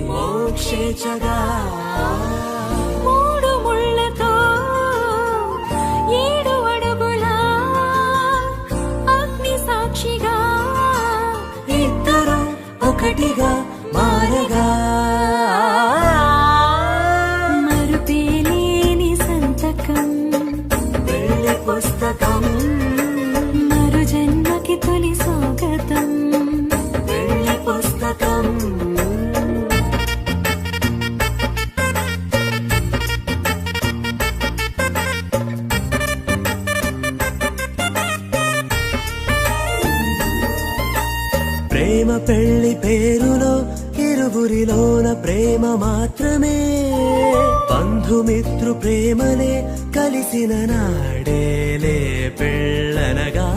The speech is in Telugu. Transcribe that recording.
మోక్షేచగా మూడు ముళ్ళతో 7 అడుగుల అగ్ని సాక్షిగా ఇద్దరు ఒకటిగా మారగా మరుపేలేని సంతకం పెళ్లి పుస్తకం మరు జన్మకి తొలి స్వాగతం పెళ్లి పుస్తకం ప్రేమ పెళ్లి పేరులో ఇరువురిలోన ప్రేమ మాత్రమే బంధుమిత్రు ప్రేమలే కలిసిన నాడేలే పెళ్ళనగా